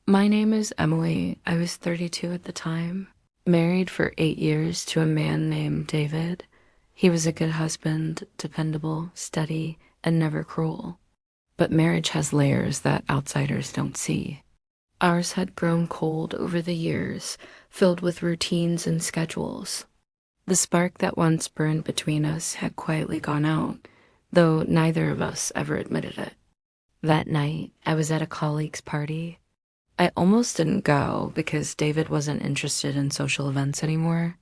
My name is Emily. I was 32 at the time, married for 8 years to a man named David. He was a good husband, dependable, steady, and never cruel. But marriage has layers that outsiders don't see. Ours had grown cold over the years, filled with routines and schedules. The spark that once burned between us had quietly gone out, though neither of us ever admitted it. That night, I was at a colleague's party. I almost didn't go because David wasn't interested in social events anymore.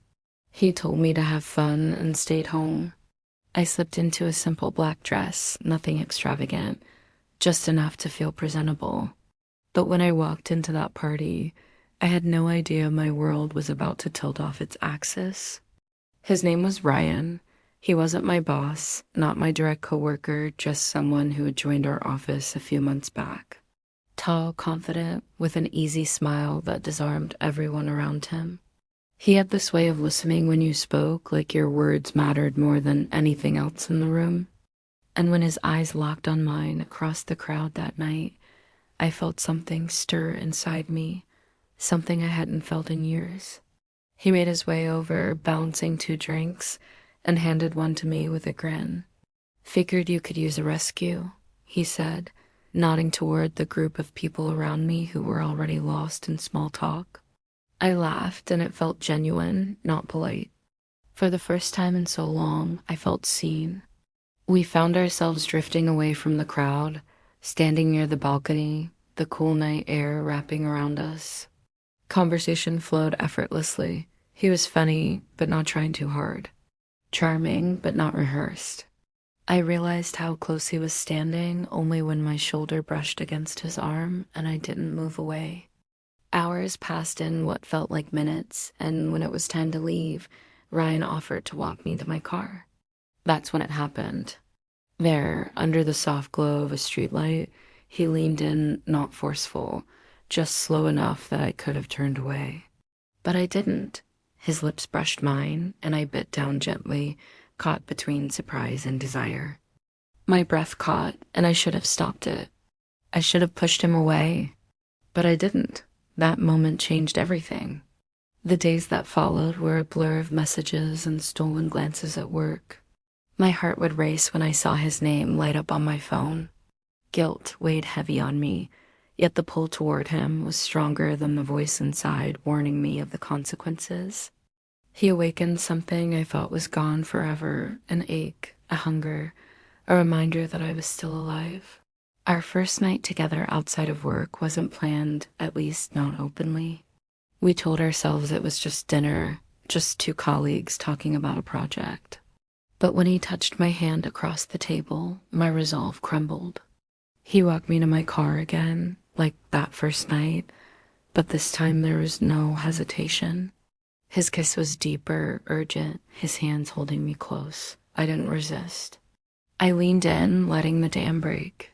He told me to have fun and stayed home. I slipped into a simple black dress, nothing extravagant, just enough to feel presentable. But when I walked into that party, I had no idea my world was about to tilt off its axis. His name was Ryan. He wasn't my boss, not my direct coworker, just someone who had joined our office a few months back. Tall, confident, with an easy smile that disarmed everyone around him. He had this way of listening when you spoke, like your words mattered more than anything else in the room. And when his eyes locked on mine across the crowd that night, I felt something stir inside me, something I hadn't felt in years. He made his way over, balancing two drinks, and handed one to me with a grin. "Figured you could use a rescue," he said, nodding toward the group of people around me who were already lost in small talk. I laughed, and it felt genuine, not polite. For the first time in so long, I felt seen. We found ourselves drifting away from the crowd, standing near the balcony, the cool night air wrapping around us. Conversation flowed effortlessly. He was funny, but not trying too hard. Charming, but not rehearsed. I realized how close he was standing only when my shoulder brushed against his arm and I didn't move away. Hours passed in what felt like minutes, and when it was time to leave, Ryan offered to walk me to my car. That's when it happened. There, under the soft glow of a streetlight, he leaned in, not forceful, just slow enough that I could have turned away. But I didn't. His lips brushed mine, and I bit down gently, caught between surprise and desire. My breath caught, and I should have stopped it. I should have pushed him away, but I didn't. That moment changed everything. The days that followed were a blur of messages and stolen glances at work. My heart would race when I saw his name light up on my phone. Guilt weighed heavy on me, yet the pull toward him was stronger than the voice inside warning me of the consequences. He awakened something I thought was gone forever, an ache, a hunger, a reminder that I was still alive. Our first night together outside of work wasn't planned, at least not openly. We told ourselves it was just dinner, just two colleagues talking about a project. But when he touched my hand across the table, my resolve crumbled. He walked me to my car again, like that first night, but this time there was no hesitation. His kiss was deeper, urgent, his hands holding me close. I didn't resist. I leaned in, letting the dam break.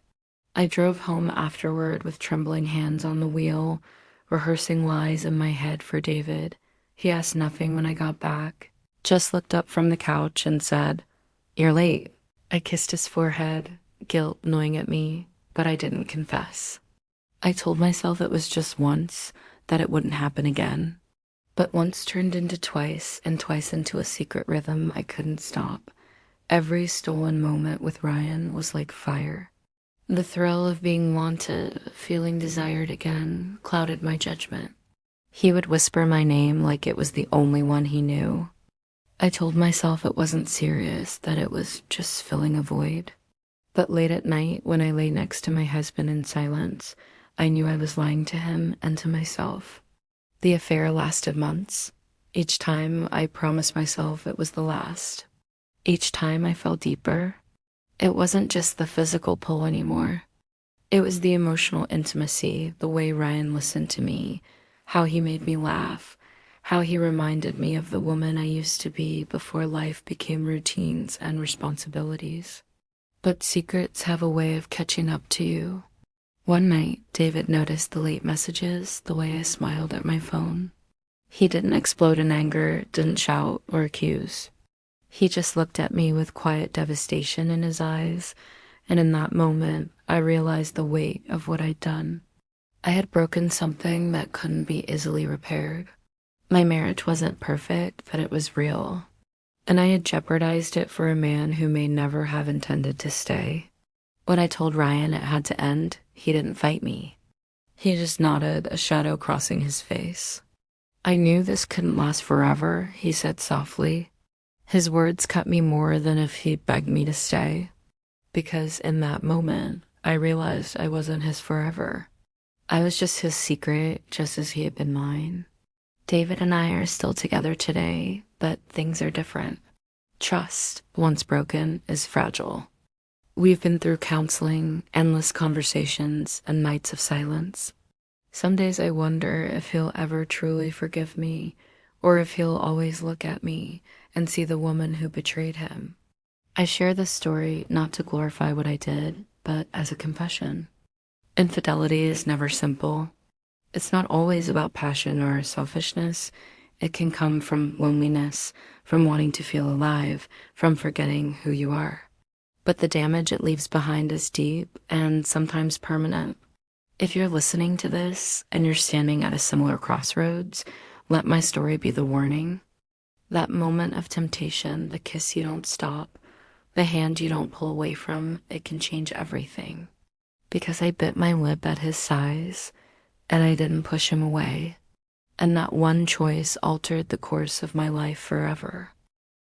I drove home afterward with trembling hands on the wheel, rehearsing lies in my head for David. He asked nothing when I got back, just looked up from the couch and said, "You're late." I kissed his forehead, guilt gnawing at me, but I didn't confess. I told myself it was just once, that it wouldn't happen again. But once turned into twice, and twice into a secret rhythm I couldn't stop. Every stolen moment with Ryan was like fire. The thrill of being wanted, feeling desired again, clouded my judgment. He would whisper my name like it was the only one he knew. I told myself it wasn't serious, that it was just filling a void. But late at night, when I lay next to my husband in silence, I knew I was lying to him and to myself. The affair lasted months. Each time I promised myself it was the last. Each time I fell deeper. It wasn't just the physical pull anymore. It was the emotional intimacy, the way Ryan listened to me, how he made me laugh, how he reminded me of the woman I used to be before life became routines and responsibilities. But secrets have a way of catching up to you. One night, David noticed the late messages, the way I smiled at my phone. He didn't explode in anger, didn't shout or accuse. He just looked at me with quiet devastation in his eyes, and in that moment, I realized the weight of what I'd done. I had broken something that couldn't be easily repaired. My marriage wasn't perfect, but it was real. And I had jeopardized it for a man who may never have intended to stay. When I told Ryan it had to end, he didn't fight me. He just nodded, a shadow crossing his face. I knew this couldn't last forever, he said softly. His words cut me more than if he'd begged me to stay. Because in that moment, I realized I wasn't his forever. I was just his secret, just as he had been mine. David and I are still together today, but things are different. Trust, once broken, is fragile. We've been through counseling, endless conversations, and nights of silence. Some days I wonder if he'll ever truly forgive me, or if he'll always look at me and see the woman who betrayed him. I share this story not to glorify what I did, but as a confession. Infidelity is never simple. It's not always about passion or selfishness. It can come from loneliness, from wanting to feel alive, from forgetting who you are. But the damage it leaves behind is deep and sometimes permanent. If you're listening to this and you're standing at a similar crossroads, let my story be the warning. That moment of temptation, the kiss you don't stop, the hand you don't pull away from, it can change everything. Because I bit my lip at his size, and I didn't push him away. And that one choice altered the course of my life forever.